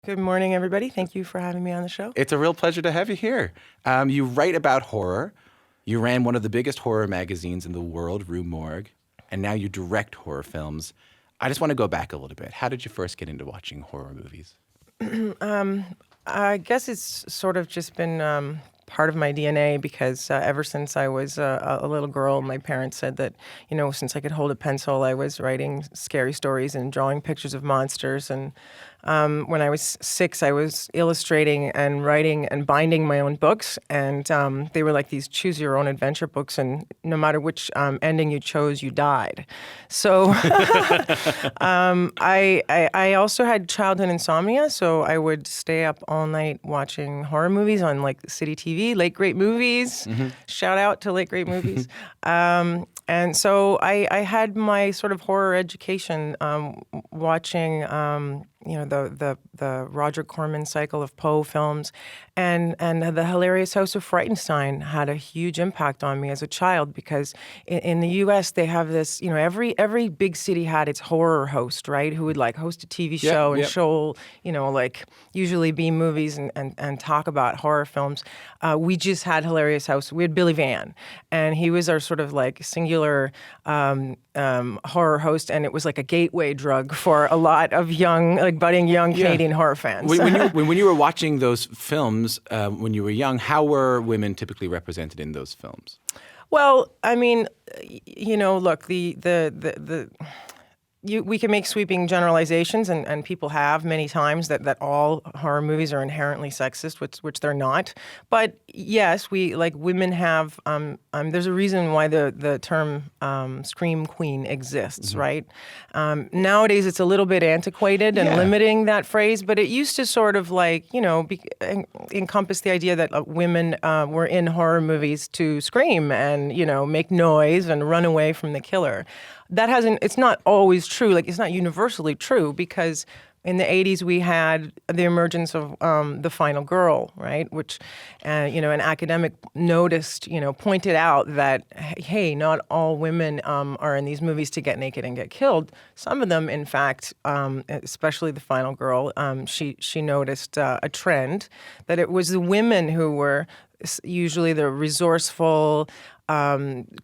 Good morning, everybody. Thank you for having me on the show. It's a real pleasure to have you here. You write about horror. You ran one of the biggest horror magazines in the world, Rue Morgue, and now you direct horror films. I just want to go back a little bit. How did you first get into watching horror movies? I guess it's sort of just been part of my DNA because ever since I was a little girl, my parents said that, since I could hold a pencil, I was writing scary stories and drawing pictures of monsters. And when I was 6, I was illustrating and writing and binding my own books. And they were like these choose-your-own-adventure books. And no matter which ending you chose, you died. So I also had childhood insomnia, so I would stay up all night watching horror movies on like City TV, Late Great Movies. Mm-hmm. Shout out to Late Great Movies. And so I had my sort of horror education watching the Roger Corman cycle of Poe films, and the hilarious House of Frightenstein had a huge impact on me as a child because in the U.S. they have this, every big city had its horror host, right, who would like host a TV show and show, like usually B movies and talk about horror films. We just had Hilarious House. We had Billy Van, and he was our sort of like singular horror host, and it was like a gateway drug for a lot of budding young Canadian horror fans. When you were watching those films when you were young, how were women typically represented in those films? Well, I mean, look, we can make sweeping generalizations, and people have many times that all horror movies are inherently sexist, which they're not. But yes, women have. There's a reason why the term scream queen exists, mm-hmm. right? Nowadays, it's a little bit antiquated and limiting that phrase, but it used to sort of encompass the idea that women were in horror movies to scream and make noise and run away from the killer. It's not always true, it's not universally true, because in the 80s we had the emergence of The Final Girl, right, which, an academic noticed, pointed out that, hey, not all women are in these movies to get naked and get killed. Some of them, in fact, especially The Final Girl, she noticed a trend that it was the women who were usually the resourceful,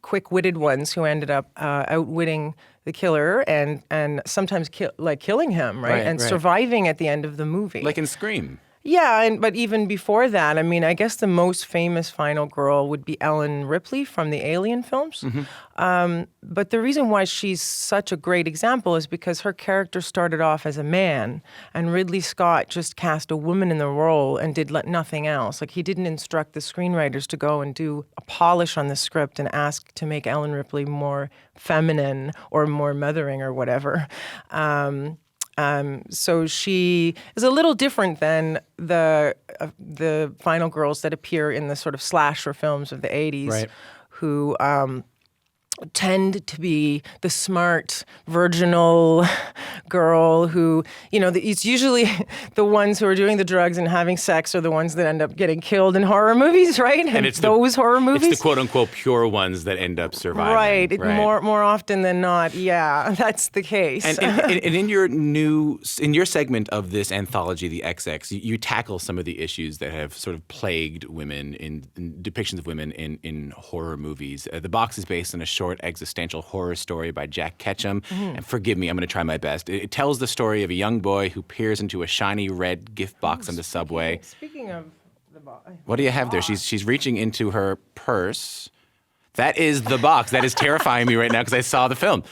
quick-witted ones who ended up outwitting the killer and sometimes killing him, right? And surviving at the end of the movie. Like in Scream. Yeah, but even before that, I mean, I guess the most famous final girl would be Ellen Ripley from the Alien films. Mm-hmm. But the reason why she's such a great example is because her character started off as a man, and Ridley Scott just cast a woman in the role and did nothing else. Like, he didn't instruct the screenwriters to go and do a polish on the script and ask to make Ellen Ripley more feminine or more mothering or whatever. So she is a little different than the final girls that appear in the sort of slasher films of the 80s, who tend to be the smart, virginal girl who, it's usually the ones who are doing the drugs and having sex are the ones that end up getting killed in horror movies, right? And it's those horror movies. It's the quote-unquote pure ones that end up surviving. Right. More often than not, yeah, that's the case. And in your segment of this anthology, The XX, you tackle some of the issues that have sort of plagued women in depictions of women in horror movies. The box is based on a short existential horror story by Jack Ketchum. Mm-hmm. And forgive me, I'm going to try my best. It tells the story of a young boy who peers into a shiny red gift box on the subway. Speaking of the box. What do you have there? She's reaching into her purse. That is the box. That is terrifying me right now because I saw the film.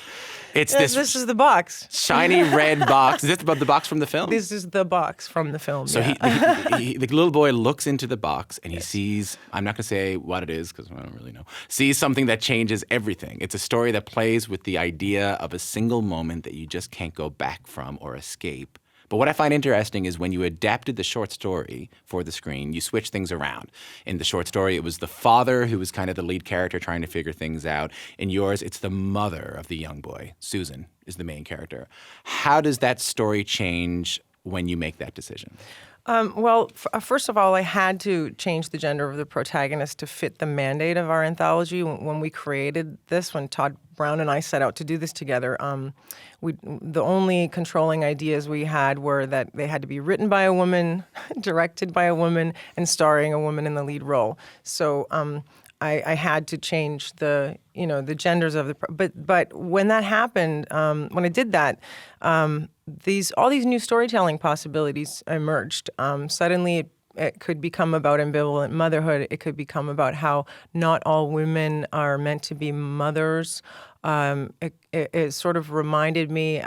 This is the box. Shiny red box. Is this the box from the film? This is the box from the film. So the little boy looks into the box and he sees, I'm not going to say what it is because I don't really know, sees something that changes everything. It's a story that plays with the idea of a single moment that you just can't go back from or escape. But what I find interesting is when you adapted the short story for the screen, you switched things around. In the short story, it was the father who was kind of the lead character trying to figure things out. In yours, it's the mother of the young boy. Susan is the main character. How does that story change when you make that decision? Well, first of all, I had to change the gender of the protagonist to fit the mandate of our anthology. When we created this, when Todd Brown and I set out to do this together, the only controlling ideas we had were that they had to be written by a woman, directed by a woman, and starring a woman in the lead role. So I had to change the genders of the. But when that happened, when I did that. All these new storytelling possibilities emerged. Suddenly, it could become about ambivalent motherhood. It could become about how not all women are meant to be mothers. It sort of reminded me.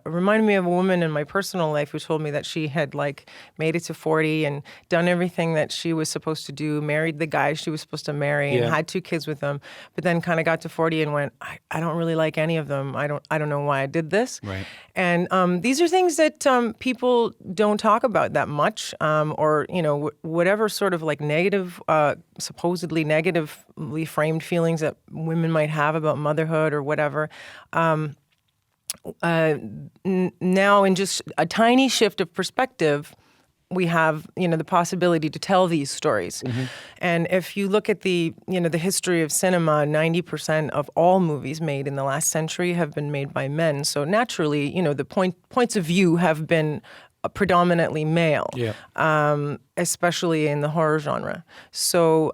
Reminded me of a woman in my personal life who told me that she had made it to 40 and done everything that she was supposed to do, married the guy she was supposed to marry, and had 2 kids with them. But then kind of got to 40 and went, I don't really like any of them. I don't know why I did this. Right. And these are things that people don't talk about that much, or whatever sort of negative, supposedly negatively framed feelings that women might have about motherhood or whatever. Now, in just a tiny shift of perspective, we have the possibility to tell these stories. Mm-hmm. And if you look at the history of cinema, 90% of all movies made in the last century have been made by men. So naturally, the points of view have been predominantly male, especially in the horror genre. So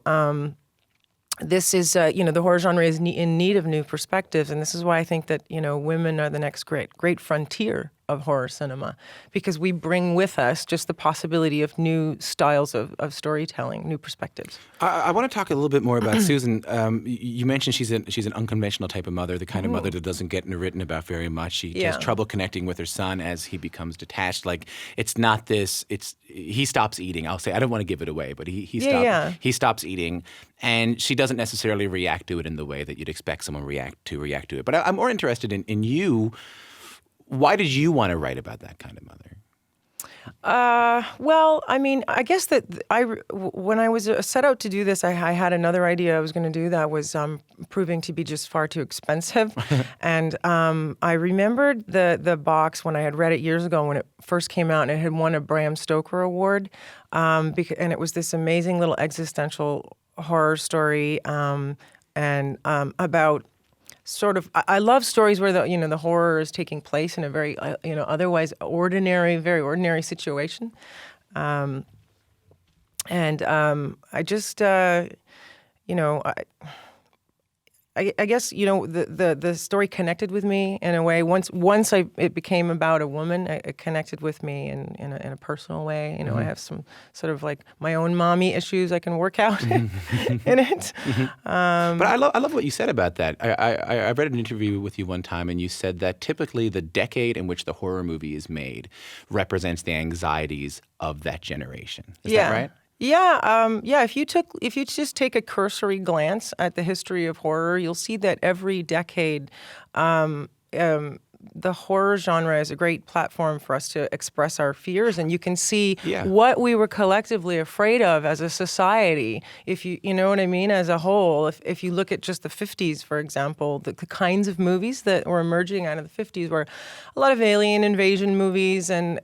this is, the horror genre is in need of new perspectives, and this is why I think that, women are the next great frontier of horror cinema, because we bring with us just the possibility of new styles of storytelling, new perspectives. I want to talk a little bit more about Susan. You mentioned she's an unconventional type of mother, the kind of mother that doesn't get written about very much. She has trouble connecting with her son as he becomes detached. It's not this. He stops eating. I'll say I don't want to give it away, but he stops eating, and she doesn't necessarily react to it in the way that you'd expect someone react to it. But I'm more interested in you. Why did you want to write about that kind of mother? Well, I mean, I guess that when I was set out to do this, I had another idea I was going to do that was proving to be just far too expensive. And I remembered the box when I had read it years ago when it first came out, and it had won a Bram Stoker Award. And it was this amazing little existential horror story and about sort of, I love stories where the horror is taking place in a very otherwise very ordinary situation, and I just I guess the story connected with me in a way. Once it became about a woman, it connected with me in a personal way. Mm-hmm. I have some sort of my own mommy issues I can work out in it. Mm-hmm. But I love what you said about that. I read an interview with you one time, and you said that typically the decade in which the horror movie is made represents the anxieties of that generation. Is that right? Yeah, If you just take a cursory glance at the history of horror, you'll see that every decade, the horror genre is a great platform for us to express our fears, and you can see what we were collectively afraid of as a society. If you know what I mean, as a whole. If you look at just the 50s, for example, the kinds of movies that were emerging out of the 50s were a lot of alien invasion movies and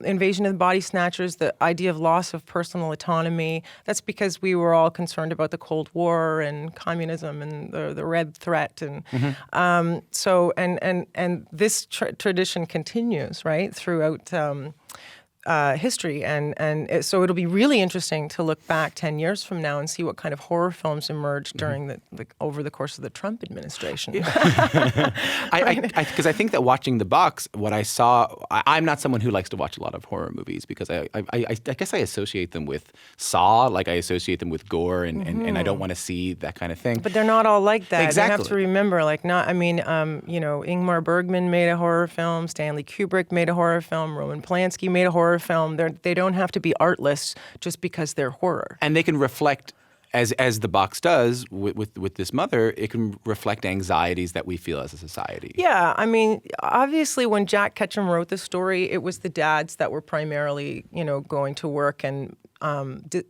invasion of the body snatchers, the idea of loss of personal autonomy. That's because we were all concerned about the Cold War and communism and the Red Threat, and and this tradition continues, right, throughout history. So it'll be really interesting to look back 10 years from now and see what kind of horror films emerged during over the course of the Trump administration. Because I think that watching the box, what I saw, I'm not someone who likes to watch a lot of horror movies because I guess I associate them with Saw, I associate them with gore, and I don't want to see that kind of thing. But they're not all like that. Exactly. You have to remember, Ingmar Bergman made a horror film, Stanley Kubrick made a horror film, Roman Polanski made a horror film. They don't have to be artless just because they're horror. And they can reflect, as the box does with this mother, it can reflect anxieties that we feel as a society. Yeah, I mean, obviously when Jack Ketchum wrote the story, it was the dads that were primarily, going to work and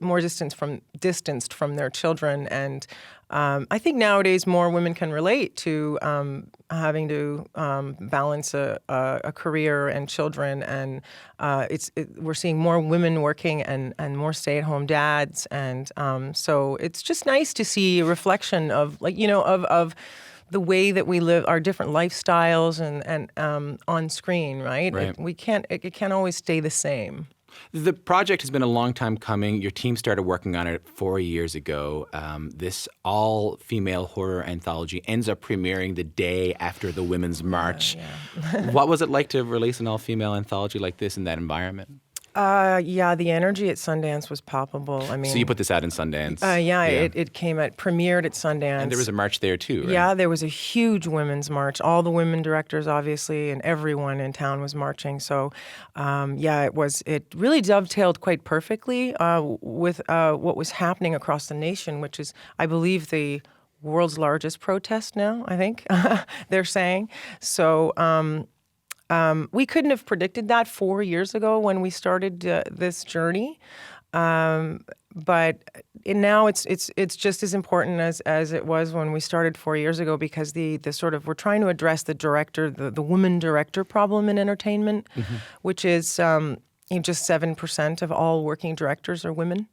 more distanced from their children. And I think nowadays more women can relate to having to balance a career and children, and we're seeing more women working and more stay-at-home dads, and so it's just nice to see a reflection of of the way that we live, our different lifestyles, and on screen, right? Right. It can't always stay the same. The project has been a long time coming. Your team started working on it 4 years ago. This all-female horror anthology ends up premiering the day after the Women's March. What was it like to release an all-female anthology like this in that environment? The energy at Sundance was palpable. I mean, So you put this out in Sundance? It premiered at Sundance. And there was a march there too, right? Yeah, there was a huge women's march. All the women directors, obviously, and everyone in town was marching. So, it really dovetailed quite perfectly with what was happening across the nation, which is, I believe, the world's largest protest now, I think, they're saying. So, we couldn't have predicted that 4 years ago when we started this journey, but now it's just as important as it was when we started 4 years ago, because the sort of, we're trying to address the woman director problem in entertainment, which is just 7% of all working directors are women.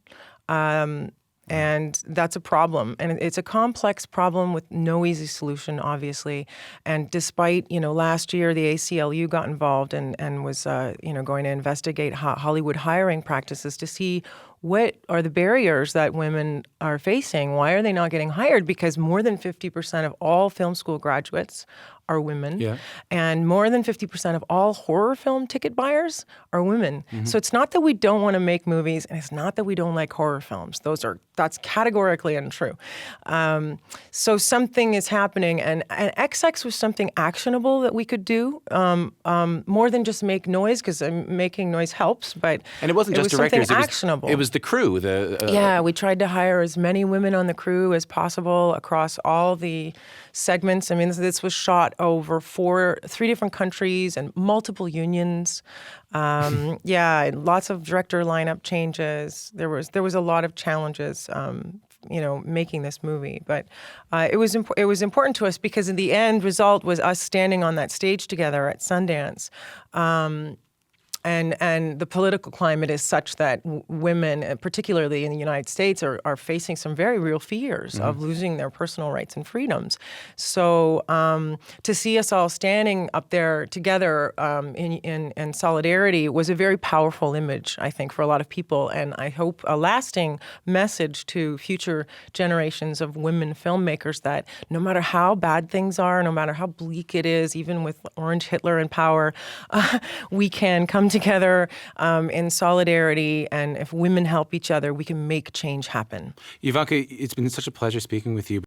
And that's a problem. And it's a complex problem with no easy solution, obviously. And despite, last year the ACLU got involved and was, going to investigate Hollywood hiring practices to see what are the barriers that women are facing. Why are they not getting hired? Because more than 50% of all film school graduates are women. Yeah. And more than 50% of all horror film ticket buyers are women. So it's not that we don't want to make movies, and it's not that we don't like horror films. That's categorically untrue. So something is happening, and XX was something actionable that we could do, more than just make noise, because making noise helps, but and it wasn't just directors, something actionable. It was the crew. We tried to hire as many women on the crew as possible across all the segments. I mean, this was shot over 3 different countries and multiple unions. Lots of director lineup changes. There was a lot of challenges, making this movie. But it was important to us because the end result was us standing on that stage together at Sundance. And the political climate is such that women, particularly in the United States, are facing some very real fears of losing their personal rights and freedoms. So to see us all standing up there together in solidarity was a very powerful image, I think, for a lot of people. And I hope a lasting message to future generations of women filmmakers that no matter how bad things are, no matter how bleak it is, even with Orange Hitler in power, we can come together in solidarity, and if women help each other, we can make change happen. Jovanka, it's been such a pleasure speaking with you.